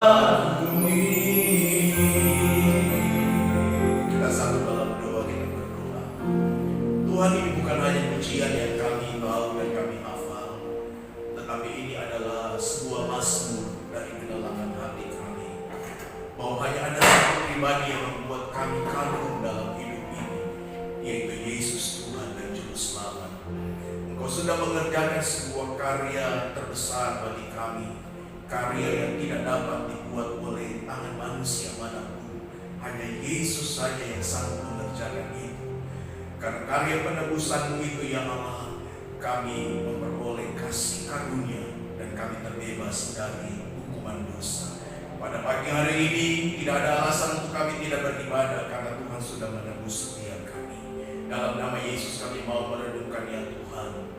Kita satu dalam doa, kita berdoa. Tuhan, ini bukan hanya pujian yang kami tahu dan kami hafal, tetapi ini adalah sebuah mazmur dari kedalaman hati kami, bahwa hanya ada satu pribadi yang membuat kami kagum dalam hidup ini, yaitu Yesus Tuhan dan Juru Selamat. Engkau sudah mengerjakan sebuah karya terbesar bagi kami, karya yang tidak dapat dibuat oleh tangan manusia manapun. Hanya Yesus saja yang sanggup mengerjakan itu. Karena karya penebusan-Mu itu, ya Allah, kami memperoleh kasih karunia dan kami terbebas dari hukuman dosa. Pada pagi hari ini tidak ada alasan untuk kami tidak beribadah, karena Tuhan sudah menebus setiap kami. Dalam nama Yesus kami mau merenungkan, ya Tuhan,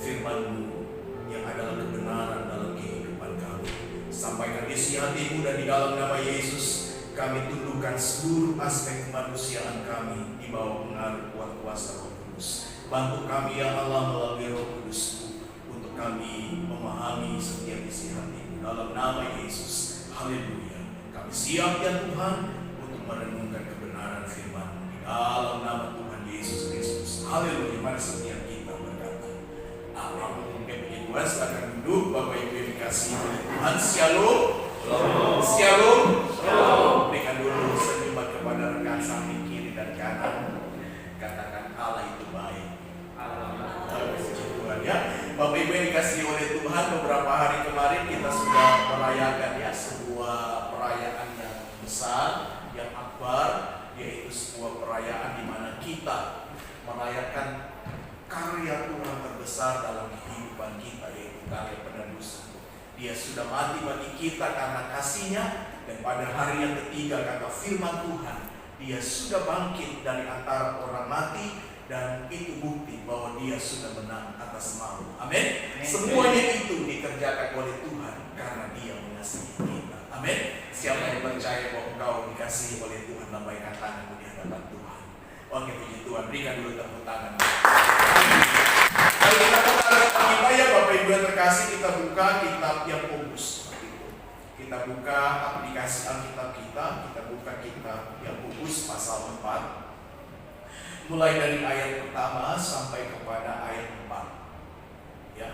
firman-Mu yang adalah kebenaran dalam kehidupan kami. Sampaikan isi hati-Mu, dan di dalam nama Yesus kami tundukkan seluruh aspek kemanusiaan kami di bawah pengaruh kuat kuasa Roh Kudus. Bantu kami, ya Allah, melalui Roh Kudus-Mu untuk kami memahami setiap isi hati-Mu. Dalam nama Yesus, haleluya. Kami siap, ya Tuhan, untuk merenungkan kebenaran firman-Mu di dalam nama Tuhan Yesus Kristus. Haleluya. Mari setiap kita berkata amin. Tuhan, silakan duduk. Bapak Ibu yang dikasihi oleh Tuhan, shalom. Shalom. Berikan dulu senyuman kepada rekan samping kiri dan kanan. Katakan Allah itu baik. Puji Tuhan, ya. Bapak Ibu yang dikasihi oleh Tuhan, beberapa hari kemarin kita sudah merayakan, ya, sebuah perayaan yang besar, yang akbar, yaitu sebuah perayaan di mana kita merayakan karya Tuhan terbesar dalam kehidupan kita, yaitu karya penebusan. Dia sudah mati bagi kita karena kasih-Nya, dan pada hari yang ketiga, kata firman Tuhan, Dia sudah bangkit dari antara orang mati, dan itu bukti bahwa Dia sudah menang atas maut. Amin. Semuanya itu dikerjakan oleh Tuhan karena Dia mengasihi kita. Amin. Siapa yang percaya bahwa engkau dikasihi oleh Tuhan, lambaikan tanganmu di hadapan Tuhan. Oke, puji Tuhan. Berikan dulu tepuk tangan. Mari kita kita, ya Bapak Ibu yang terkasih, kita buka kitab Yakobus. Kita buka aplikasi Alkitab kita buka kitab Yakobus pasal 4. Mulai dari ayat pertama sampai kepada ayat 4. Ya,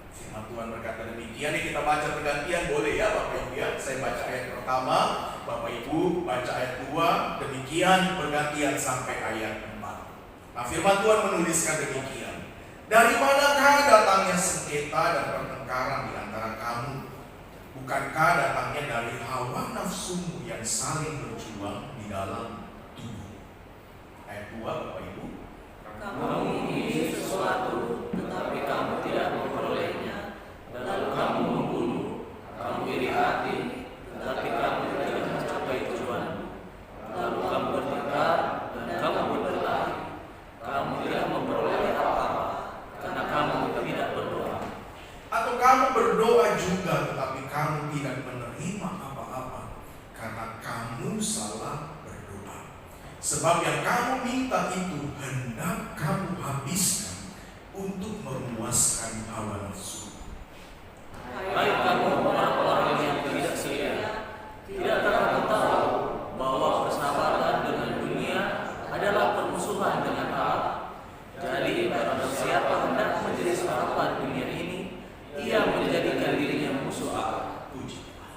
firman Tuhan berkata demikian. Ini kita baca bergantian, boleh ya Bapak Ibu ya. Saya baca ayat pertama, Bapak Ibu baca ayat 2, demikian bergantian sampai ayat 4. Nah, firman Tuhan menuliskan demikian. Dari manakah datangnya sengketa dan pertengkaran di antara kamu? Bukankah datangnya dari hawa nafsumu yang saling berjuang di dalam tubuh? Ayat 2, Bapak Ibu. Kamu ingin sesuatu, tetapi kamu tidak memperolehnya. Lalu kamu membunuh. Kamu iri hati, tetapi kamu tidak mencapai tujuanmu. Lalu kamu bertengkar dan kamu berkelahi. Kamu tidak memperoleh apa-apa, karena kamu tidak berdoa. Atau kamu berdoa juga, tetapi kamu tidak menerima apa-apa, karena kamu salah berdoa. Sebab yang kamu minta itu hendak kamu habiskan untuk memuaskan hawa nafsu. Hai kamu orang-orang yang tidak setia, tidakkah kamu tahu bahwa persahabatan dengan dunia adalah permusuhan dengan Allah? Jadi barang siapa hendak menjadi sahabat dunia ini, ia menjadikan dirinya musuh Allah. Puji Tuhan.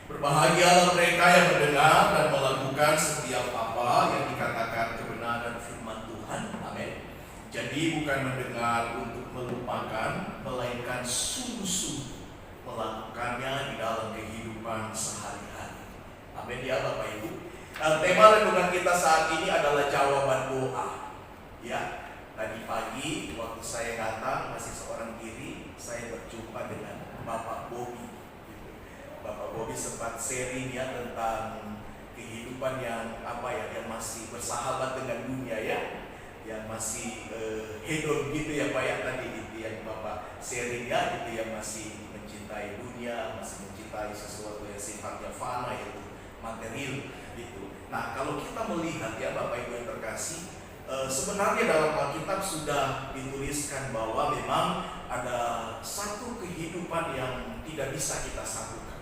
Berbahagialah mereka yang mendengar dan melakukan setiap apa yang dikatakan kebenaran firman Tuhan. Amin. Jadi bukan mendengar untuk melupakan, melainkan sungguh-sungguh melakukannya di dalam kehidupan sehari-hari. Amin ya Bapak Ibu. Tema renungan kita saat ini adalah jawaban doa. Ya, tadi pagi waktu saya datang masih seorang diri, saya berjumpa dengan Bapak Bobby. Bapak Bobby sempat sharing ya tentang kehidupan yang yang masih bersahabat dengan dunia ya, yang masih hedon gitu ya Pak ya, tadi itu yang Bapak sharing ya, itu yang masih mencintai dunia, masih mencintai sesuatu yang sifatnya fana, yaitu material gitu. Nah, kalau kita melihat ya Bapak Ibu yang terkasih, sebenarnya dalam Alkitab sudah dituliskan bahwa memang ada satu kehidupan yang tidak bisa kita satukan.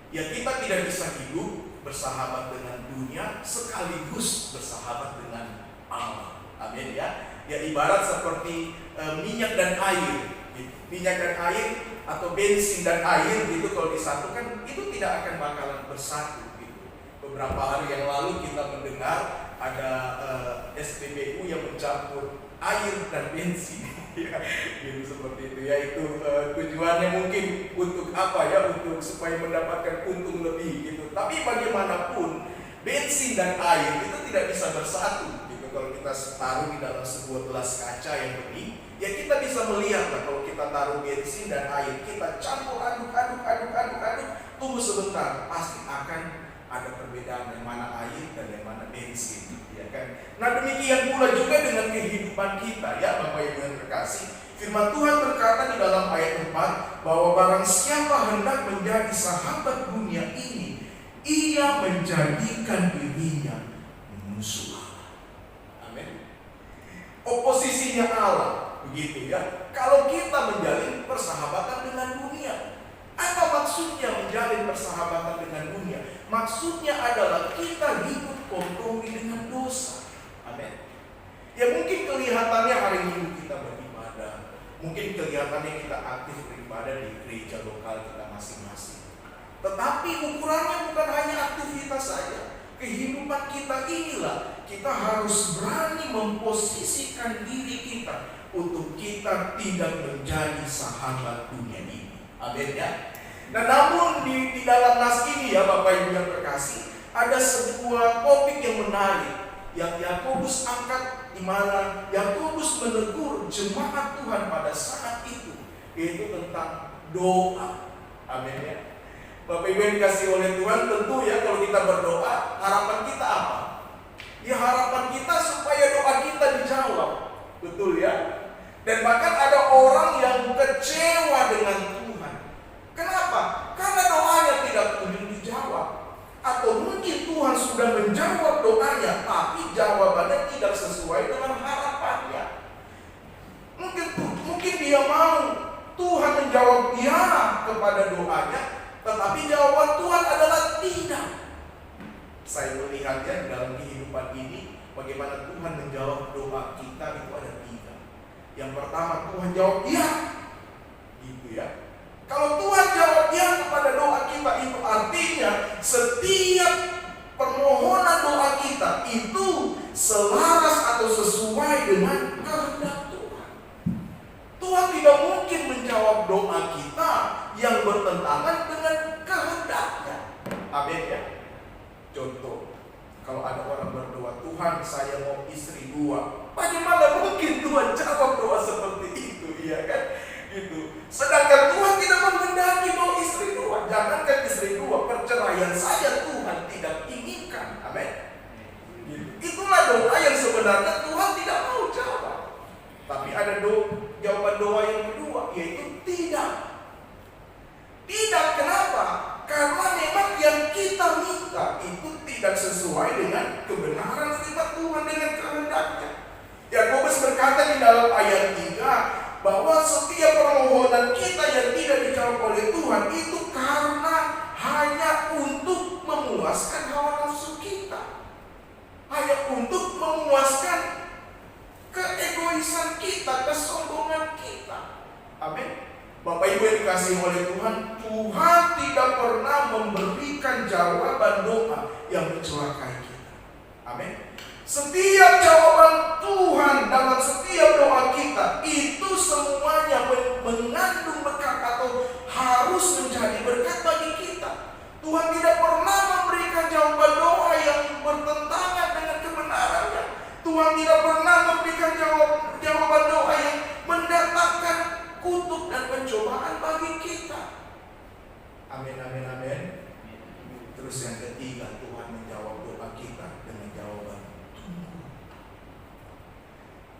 Ya kita tidak bisa hidup bersahabat dengan dunia sekaligus bersahabat dengan Allah. Amin ya. Ya ibarat seperti minyak dan air gitu. Minyak dan air atau bensin dan air gitu, kalau disatukan itu tidak akan bakalan bersatu gitu. Beberapa hari yang lalu kita mendengar ada SPBU yang mencampur air dan bensin ya, gitu seperti itu ya. Itu tujuannya mungkin untuk apa ya, untuk supaya mendapatkan untung lebih gitu. Tapi bagaimanapun bensin dan air itu tidak bisa bersatu gitu. Kalau kita taruh di dalam sebuah gelas kaca yang bening, ya kita bisa melihat lah, kalau kita taruh bensin dan air, kita campur aduk, tunggu sebentar, pasti akan ada perbedaan yang mana air dan yang mana bensin, ya kan? Nah demikian pula juga dengan kehidupan kita ya Bapak Ibu yang terkasih. Firman Tuhan berkata di dalam ayat 4 bahwa barang siapa hendak menjadi sahabat dunia ini, ia menjadikan dirinya musuh Allah. Amin. Oposisinya Allah, begitu ya. Kalau kita menjalin persahabatan dengan dunia, apa maksudnya menjalin persahabatan dengan dunia? Maksudnya adalah kita hidup kompromi dengan dosa. Amin. Ya mungkin kelihatannya hari Minggu kita beribadah, mungkin kelihatannya kita aktif beribadah di gereja lokal kita masing-masing. Tetapi ukurannya bukan hanya aktivitas saja. Kehidupan kita inilah, kita harus berani memposisikan diri kita untuk kita tidak menjadi sahabat dunia ini. Amin ya. Nah namun di dalam nas ini ya Bapak Ibu yang terkasih, ada sebuah topik yang menarik yang Yakobus angkat, di mana Yakobus menegur jemaat Tuhan pada saat itu, yaitu tentang doa. Amin ya. Bapak Ibu yang dikasih oleh Tuhan, tentu ya kalau kita berdoa, harapan kita apa? Ya harapan kita supaya doa kita dijawab. Betul ya? Dan bahkan ada orang yang kecewa dengan Tuhan. Kenapa? Karena doanya tidak kunjung dijawab. Atau mungkin Tuhan sudah menjawab doanya, tapi jawabannya tidak sesuai dengan harapannya. Mungkin dia mau Tuhan menjawab ya kepada doanya, tetapi jawaban Tuhan adalah tidak. Saya melihatnya dalam kehidupan ini, bagaimana Tuhan menjawab doa kita itu ada 3. Yang pertama, Tuhan jawab ya, gitu ya. Kalau Tuhan jawab ya kepada doa kita, itu artinya setiap permohonan doa kita itu selaras atau sesuai dengan kehendak Tuhan. Tuhan tidak mungkin menjawab doa kita yang bertentangan dengan kehendaknya. Amin ya. Contoh, kalau ada orang berdoa, Tuhan saya mau istri 2, bagaimana mungkin Tuhan jawab doa seperti itu, ya kan? Gitu. Sedangkan Tuhan tidak menghendaki mau istri 2. Jangankan istri 2, perceraian saja Tuhan tidak inginkan. Amin. Gitu. Itulah doa yang sebenarnya Tuhan tidak mau jawab. Tapi ada jawaban doa yang kedua, yaitu tidak. Tidak, kenapa? Karena memang yang kita minta itu tidak sesuai dengan kebenaran firman Tuhan, dengan kehendaknya. Yakobus berkata di dalam ayat 3 bahwa setiap permohonan kita yang tidak dijawab oleh Tuhan itu karena hanya untuk memuaskan hawa nafsu kita, hanya untuk memuaskan keegoisan kita, kesombongan kita. Amin. Bapak Ibu yang dikasihi oleh Tuhan, Tuhan tidak pernah memberikan jawaban doa yang mencelakai kita. Amin. Setiap jawaban Tuhan dalam setiap doa kita itu semuanya mengandung berkat atau harus menjadi berkat bagi kita. Tuhan tidak pernah memberikan jawaban doa yang bertentangan dengan kebenarannya. Tuhan tidak pernah memberikan jawaban doa yang mendatangkan kutuk dan pencobaan bagi kita. Amin, amin, amin. Terus yang ketiga, Tuhan menjawab doa kita dengan jawaban tunggu.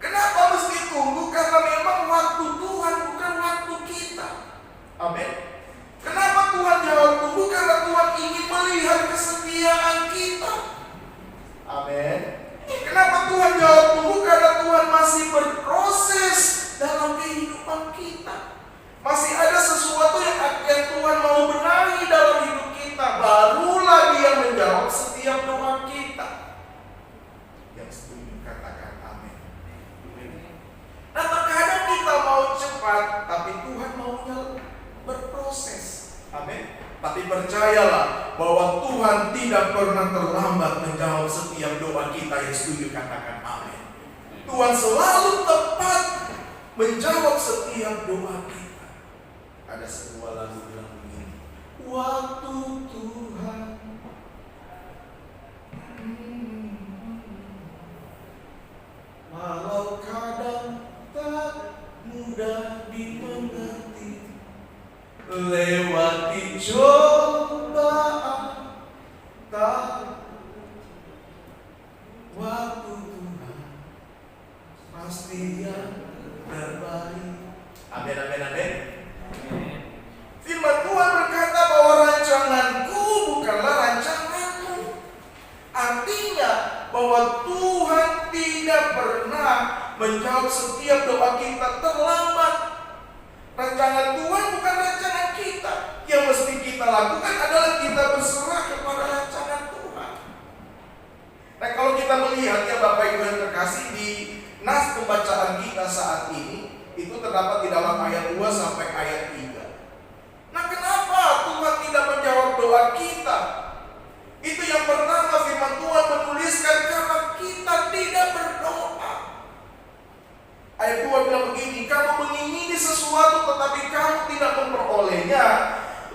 Kenapa mesti tunggu? Karena memang waktu Tuhan bukan waktu kita. Amin. Kenapa Tuhan jawab tunggu? Karena Tuhan ingin melihat kesetiaan kita. Amin. Kenapa Tuhan jawab tunggu? Karena Tuhan masih berproses dalam kehidupan kita. Masih ada sesuatu yang Tuhan mau benahi dalam setiap doa kita. Yang setuju katakan amin. Nah, terkadang kita mau cepat, tapi Tuhan maunya berproses. Amin. Tapi percayalah bahwa Tuhan tidak pernah terlambat menjawab setiap doa kita. Yang setuju katakan amin. Tuhan selalu tepat menjawab setiap doa kita. Ada sebuah lagu bilang begini, waktu Tuhan walau kadang tak mudah dimengerti, lewati cobaan tak, waktu Tuhan pasti yang terbaik. Amin, amin, amin. Firman Tuhan berkata bahwa rancanganku bukanlah rancanganmu. Artinya bahwa Tuhan tidak pernah menjawab setiap doa kita terlambat. Rancangan Tuhan bukan rancangan kita. Yang mesti kita lakukan adalah kita berserah kepada rancangan Tuhan. Nah, kalau kita melihat ya Bapak Ibu yang terkasih, di nas pembacaan kita saat ini itu terdapat di dalam ayat 2 sampai ayat 3. Nah, kenapa Tuhan tidak menjawab doa kita? Itu yang pertama, firman Tuhan menuliskan karena kita tidak berdoa. Ayat 2 bilang begini, kamu mengingini sesuatu tetapi kamu tidak memperolehnya,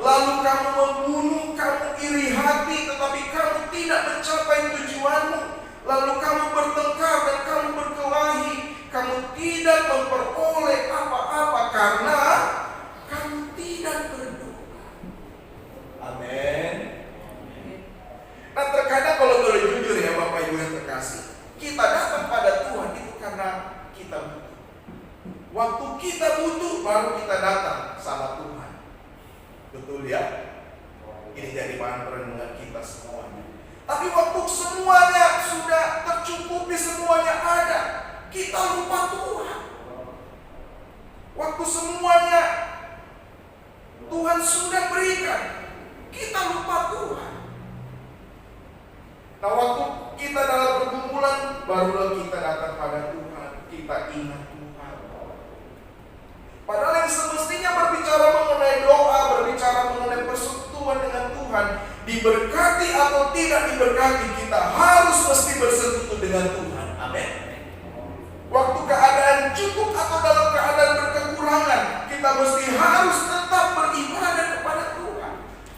lalu kamu membunuh, kamu iri hati tetapi kamu tidak mencapai tujuanmu, lalu kamu bertengkar dan kamu berkelahi, kamu tidak memperoleh apa-apa karena kamu tidak berdoa. Amin. Nah, terkadang kalau boleh jujur ya Bapak Ibu yang terkasih, kita datang pada Tuhan itu karena kita butuh. Waktu kita butuh baru kita datang sama Tuhan. Betul ya? Ini jadi bahan perenungan kita semuanya. Tapi waktu semuanya sudah tercukupi, semuanya ada, kita lupa Tuhan. Waktu semuanya Tuhan sudah berikan, kita lupa Tuhan. Nah, waktu kita dalam pergumulan, barulah kita datang pada Tuhan, kita ingat Tuhan. Padahal yang semestinya berbicara mengenai doa, berbicara mengenai persekutuan dengan Tuhan, diberkati atau tidak diberkati, kita harus mesti bersekutu dengan Tuhan. Amin. Waktu keadaan cukup atau dalam keadaan berkekurangan, kita mesti harus tetap beribadah kepada Tuhan.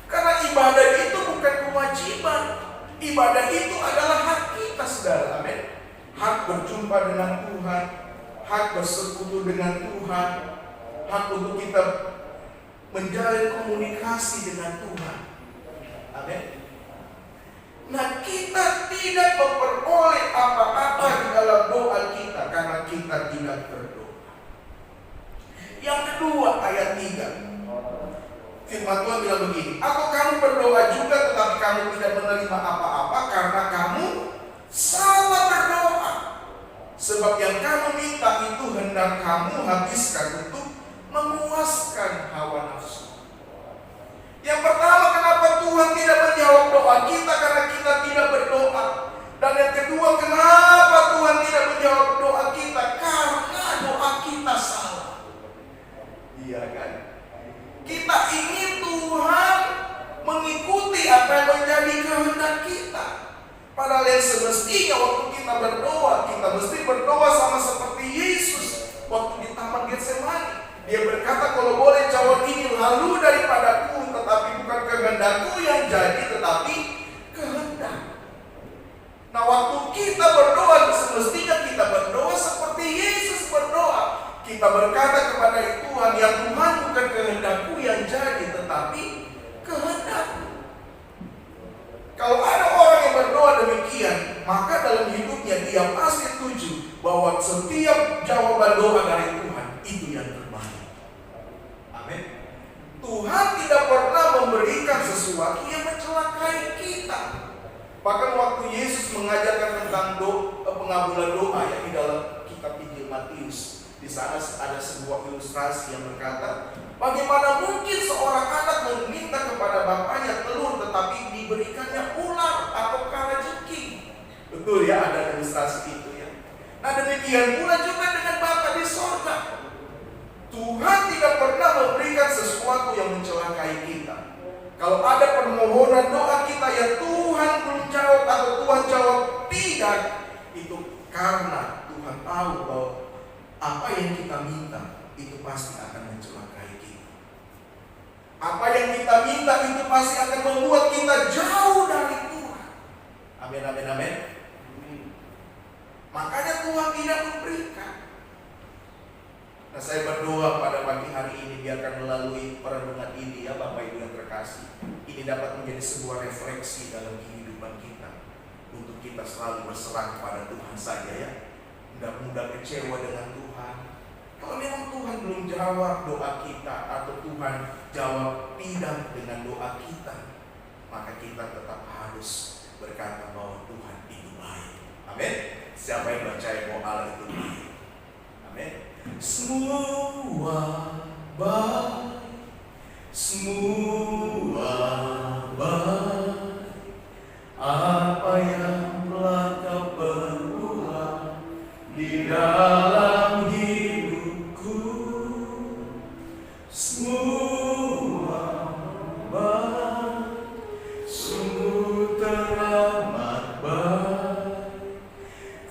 Karena ibadah itu bukan kewajiban. Ibadah itu adalah hak kita, saudara. Amin. Hak berjumpa dengan Tuhan, hak bersekutu dengan Tuhan, hak untuk kita menjalin komunikasi dengan Tuhan. Amin. Nah, kita tidak memperoleh apa-apa di dalam doa kita karena kita tidak berdoa. Yang kedua, ayat 3. Firman Tuhan bilang begini, atau kamu berdoa juga tetapi kamu tidak menerima apa-apa karena kamu salah berdoa. Sebab yang kamu minta itu hendak kamu habiskan untuk memuaskan hawa nafsu. Yang pertama, kenapa Tuhan tidak menjawab doa kita? Karena kita tidak berdoa. Dan yang kedua, kenapa Tuhan tidak menjawab doa kita? Karena doa kita salah. Iya kan? Kita ingin Tuhan mengikuti apa yang menjadi kehendak kita. Padahal yang semestinya waktu kita berdoa, kita mesti berdoa sama seperti Yesus waktu di Taman Getsemani. Dia berkata, kalau boleh cawan ini lalu daripadaku, tetapi bukan kehendakku yang jadi, tetapi kehendak. Nah, waktu kita berdoa, semestinya kita berdoa seperti Yesus berdoa. Kita berkata kepada Tuhan, ya Tuhan, bukan kehendakku yang jadi, tetapi kehendakmu. Kalau ada orang yang berdoa demikian, maka dalam hidupnya dia pasti setuju bahwa setiap jawaban doa dari Tuhan itu yang terbaik. Amin. Tuhan tidak pernah memberikan sesuatu yang mencelakai kita. Bahkan waktu Yesus mengajarkan tentang pengabulan doa ya, di dalam kitab Injil Matius, di sana ada sebuah ilustrasi yang berkata, bagaimana mungkin seorang anak meminta kepada bapaknya telur tetapi diberikannya ular atau kala Betul ya, ada ilustrasi itu ya. Nah demikian pula juga dengan Bapa di sorga. Tuhan tidak pernah memberikan sesuatu yang mencelakai kita. Kalau ada permohonan doa kita yang Tuhan belum jawab atau Tuhan jawab tidak, itu karena Tuhan tahu bahwa apa yang kita minta itu pasti akan mencelakai kita. Apa yang kita minta itu pasti akan membuat kita jauh dari Tuhan. Amin, amin, amin. Makanya Tuhan tidak memberikan. Nah, saya berdoa pada pagi hari ini biarkan melalui perenungan ini ya Bapak Ibu yang terkasih, ini dapat menjadi sebuah refleksi dalam kehidupan kita untuk kita selalu berserah kepada Tuhan saja ya. Tidak mudah kecewa dengan Tuhan. Kalau memang Tuhan belum jawab doa kita atau Tuhan jawab tidak dengan doa kita, maka kita tetap harus berkata bahwa Tuhan itu baik. Amin. Siapa yang percaya bahwa Allah itu baik? Amin. Semua baik, semua baik. Apa yang telah Kau perbuat di dalam hidupku, semua baik, sungguh teramat baik.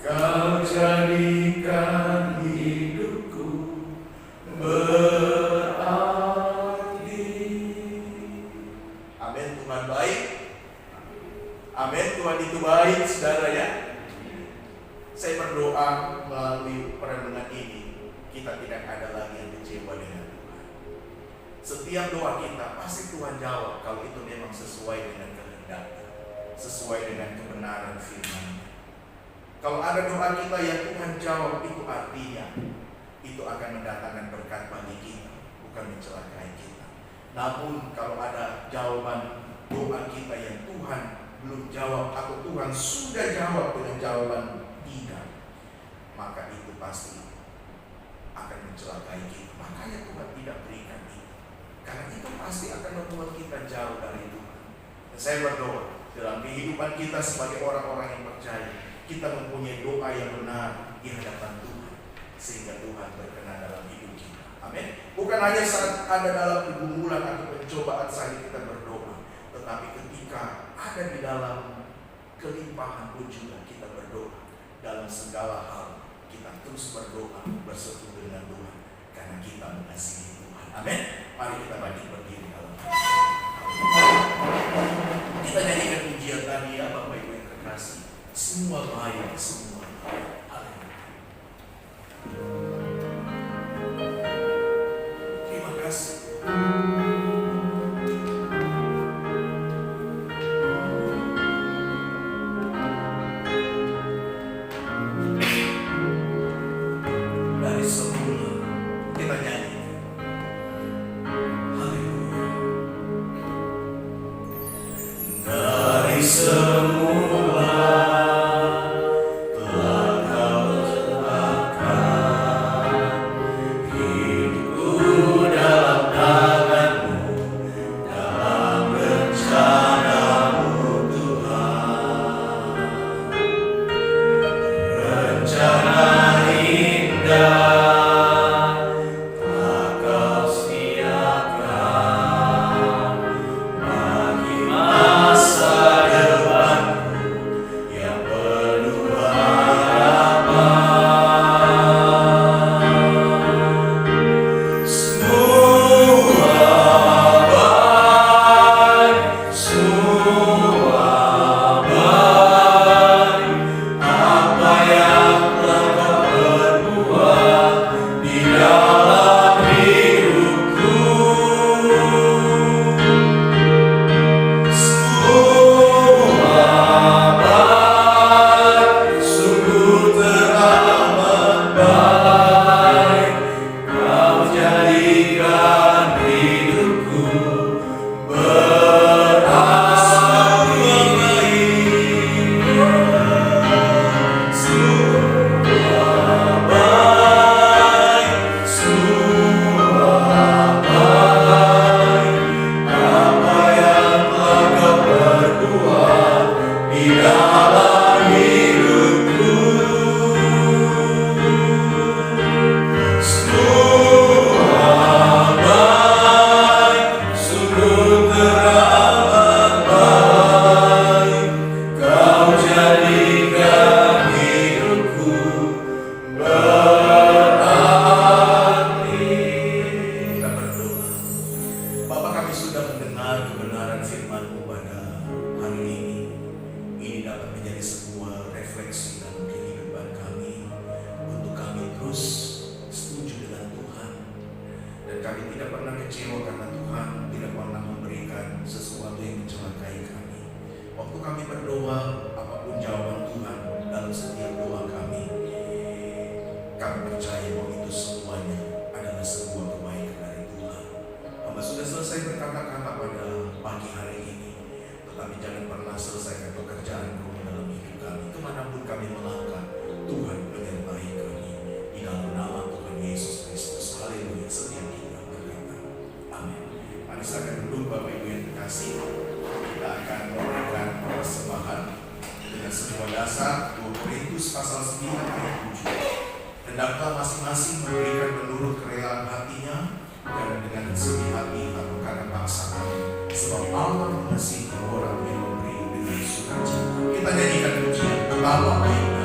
Kau jadikan hidupku berarti. Amin. Tuhan baik. Amin. Tuhan itu baik, saudara ya. Saya berdoa melalui perenungan ini, kita tidak ada lagi yang kecewa dengan Tuhan. Setiap doa kita pasti Tuhan jawab kalau itu memang sesuai dengan kehendak-Nya, sesuai dengan kebenaran firman-Nya. Kalau ada doa kita yang Tuhan jawab, itu artinya itu akan mendatangkan berkat bagi kita, bukan mencelakai kita. Namun kalau ada jawaban doa kita yang Tuhan belum jawab atau Tuhan sudah jawab dengan jawaban tidak, maka itu pasti akan mencelakai kita. Makanya Tuhan tidak berikan itu, karena itu pasti akan membuat kita jauh dari Tuhan. Dan saya berdoa dalam kehidupan kita sebagai orang-orang yang percaya, kita mempunyai doa yang benar di hadapan Tuhan, sehingga Tuhan berkenan dalam hidup kita. Amin. Bukan hanya saat ada dalam pergumulan atau pencobaan saja kita berdoa, tetapi ketika ada di dalam kelimpahan pun juga kita berdoa. Dalam segala hal kita terus berdoa, bersekutu dengan Tuhan, karena kita mengasihi Tuhan. Amin. Mari kita bangkit berdiri dalam kita nyanyikan pujian tadi ya Bapak Ibu yang terkasih. Semua baik, semua baik. Terima kasih. Dari semula kita nyanyi. Haleluya. Dari semula jadikan hidupku berarti. kecewa karena Tuhan tidak pernah memberikan sesuatu yang mencelakai kami. Waktu kami berdoa, apapun jawaban Tuhan dalam setiap doa kami percaya bahwa itu semuanya adalah sebuah kebaikan dari Tuhan. Hamba sudah selesai berkata-kata pada pagi hari ini, tetapi jangan pernah selesaikan pekerjaan Roh dalam hidup kami. Kemanapun kami melangkah, Tuhan menyertai kami. Di dalam nama Tuhan Yesus Kristus. Haleluya. Setiap kita berkata, amin. Mari silakan duduk Bapak Ibu yang terkasih. Kita akan memberikan persembahan dengan sebuah dasar 2 Korintus pasal 9 ayat 7. Hendaklah masing-masing memberikan menurut kerelaan hatinya, dan dengan sedih hati atau karena paksaan, sebab Allah mengasihi orang yang memberi dengan sukacita. Kita nyanyikan pujian betapa baiknya.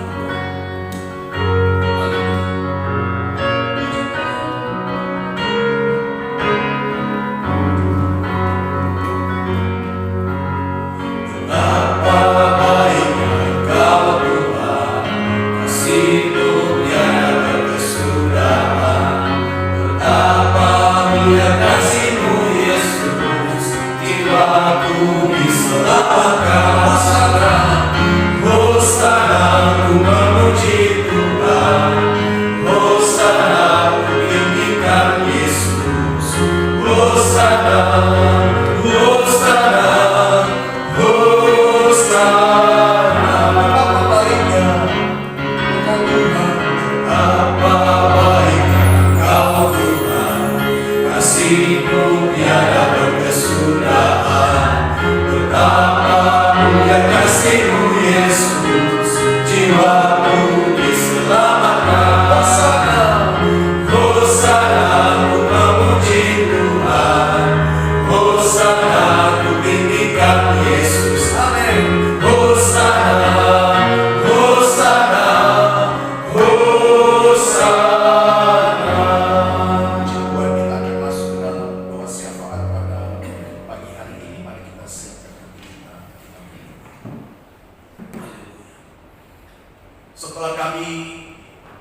Setelah kami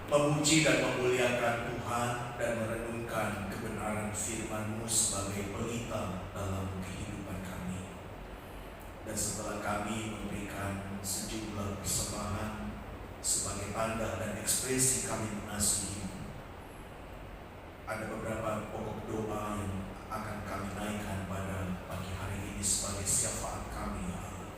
memuji dan memuliakan Tuhan dan merenungkan kebenaran firman-Mu sebagai pelita dalam kehidupan kami, dan setelah kami memberikan sejumlah persembahan sebagai tanda dan ekspresi kami mengasihi, ada beberapa pokok doa yang akan kami naikkan pada pagi hari ini sebagai syafaat kami, ya Allah.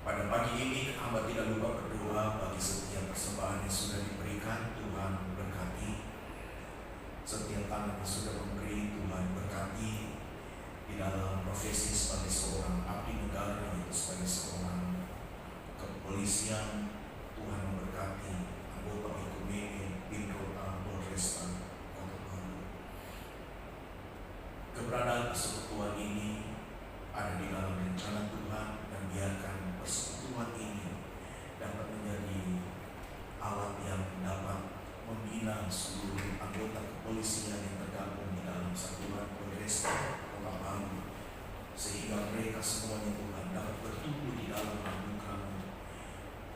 Pada pagi ini hamba tidak lupa berdoa bagi setiap persembahan yang sudah diberikan. Tuhan berkati setiap tangan yang sudah memberi. Tuhan berkati di dalam profesi sebagai seorang abdi negara, yaitu sebagai seorang kepolisian. Tuhan memberkati anggota Ekumene Binrota Polresta Kota Palu. Keberadaan persekutuan ini ada di dalam rencana Tuhan, dan biarkan persekutuan ini dapat menjadi alat yang dapat membina seluruh anggota kepolisian yang tergabung di dalam satuan Polresta Kota Palu, sehingga mereka semuanya Tuhan dapat bertumbuh di dalam anugerah-Mu.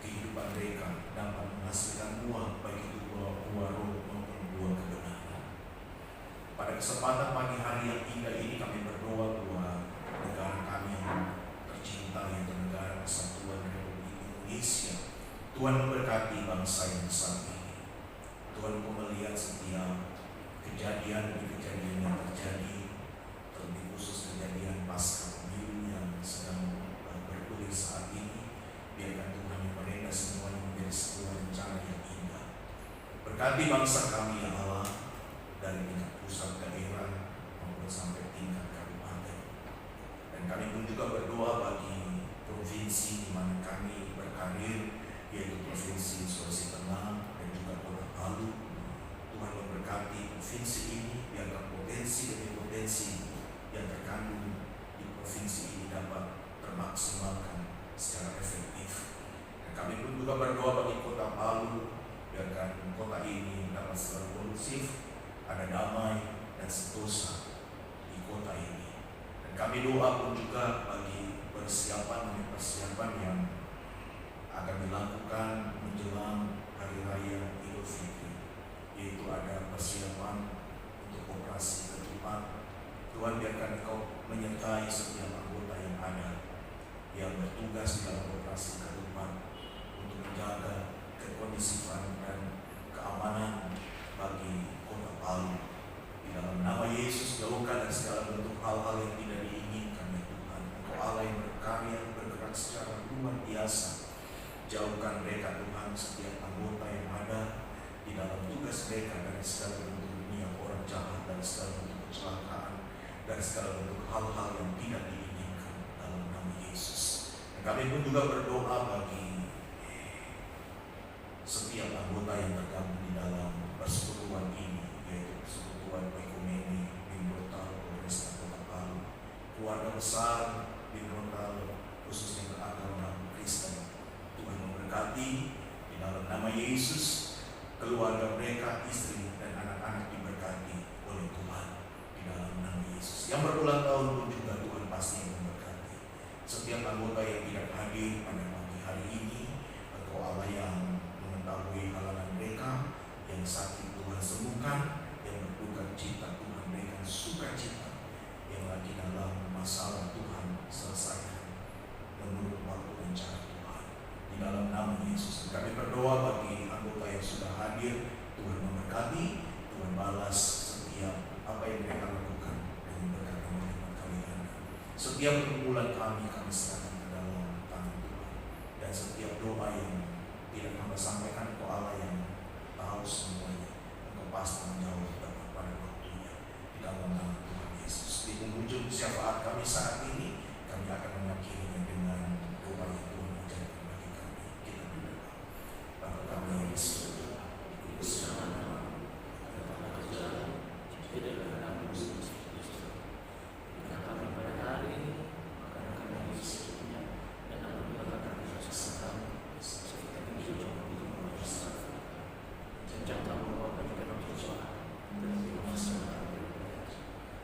Kehidupan mereka dapat menghasilkan buah, baik itu buah roh maupun buah kebenaran. Pada kesempatan pagi hari yang indah ini kami berdoa buat negara kami yang tercinta, yaitu negara Kesatuan Republik Indonesia. Tuhan memberkati bangsa yang besar ini. Tuhan melihat setiap kejadian demi kejadian yang terjadi, terlebih khusus kejadian pasca pemilu yang sedang bergulir saat ini. Biarkan Tuhan yang merenda semuanya menjadi sebuah rencana yang indah. Berkati bangsa kami, ya Allah, dari tingkat pusat, daerah maupun sampai tingkat kabupaten. Dan kami pun juga berdoa bagi provinsi di mana kami berkarir, yaitu Provinsi Sulawesi Tengah dan juga Kota Palu. Tuhan memberkati provinsi ini, biarkan potensi demi potensi yang terkandung di provinsi ini dapat termaksimalkan secara efektif. Dan kami pun juga berdoa bagi Kota Palu, biarkan kota ini dapat selalu kondusif, ada damai dan sentosa di kota ini. Dan kami doa pun juga bagi persiapan yang akan dilakukan menjelang Hari Raya Idul Fitri, yaitu ada persiapan untuk operasi ketupat mengoperasikan Tuhan untuk menjaga kekondisifan dan keamanan bagi kota Palu. Di dalam nama Yesus, jauhkan dari segala bentuk hal-hal yang tidak diinginkan ya Tuhan. Engkau Allah yang berkarya, bergerak secara luar biasa. Jauhkan mereka Tuhan, setiap anggota yang ada di dalam tugas mereka dari segala bentuk dunia orang jahat, dari segala bentuk kecelakaan, dari segala bentuk hal-hal yang tidak diinginkan dalam nama Yesus. Dan kami pun juga berdoa bagi setiap anggota yang tergabung di dalam persekutuan ini, yaitu persekutuan Ekumene Bintrontal Polresta Kota Palu, keluarga besar Bintrontal khususnya beragama Kristen. Tuhan memberkati di dalam nama Yesus, keluarga mereka, istri dan anak-anak diberkati oleh Tuhan di dalam nama Yesus. Yang berulang tahun pun juga Tuhan pasti memberkati. Setiap anggota yang tidak hadir pada pagi hari ini, Engkau Allah yang mengetahui halangan mereka, yang sakit Tuhan sembuhkan, yang berduka cita Tuhan berikan sukacita, yang lagi dalam masalah Tuhan selesaikan menurut waktu dan cara Tuhan di dalam nama Yesus. Kami berdoa bagi anggota yang sudah hadir, Tuhan memberkati, Tuhan balas setiap apa yang mereka lakukan dengan berkat dan kami ganda. Setiap pergumulan kami serahkan ke dalam tangan Tuhan, dan setiap doa yang tidak kami sampaikan, Engkau Allah yang tahu semuanya, Engkau pasti menjawab tepat pada waktunya di dalam nama Tuhan Yesus. Di penghujung syafaat kami saat ini, kami akan mengakhirinya dengan doa yang Tuhan ajarkan bagi kami. Kita berdoa. Bapa kami yang di surga, dikuduskan namamu, datanglah kerajaan-Mu, jadilah kehendakmu di surga. Berikan kami pada hari ini makanan kami yang secukupnya, dan ampunilah kami dosa kami, seperti kami juga mengampuni dosa kami. Dan jangan kami bawa kami ke dalam cobaan, tetapi bebaskanlah kami dari yang jahat.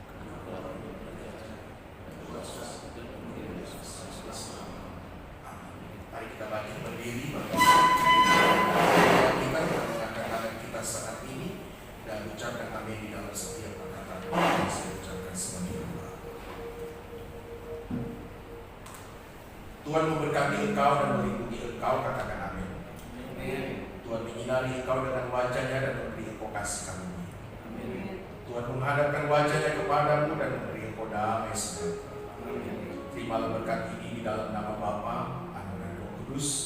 Karena Engkau Allah yang berkuasa dan kuasa dan kemuliaan selama-lamanya. Amin. Mari kita bangkit berdiri kita mengangkat kita saat ini dan ucapkan amin di dalam setiap perkataan yang saya ucapkan sebagai doa. Tuhan memberkati engkau dan melindungi engkau, katakan amin. Tuhan menyinari engkau dengan wajahnya dan memberi engkau kasih karunia. Tuhan menghadapkan wajahnya kepadamu dan memberi engkau damai sejahtera. Terimalah berkat ini di dalam nama Bapa, Anak dan Roh Kudus.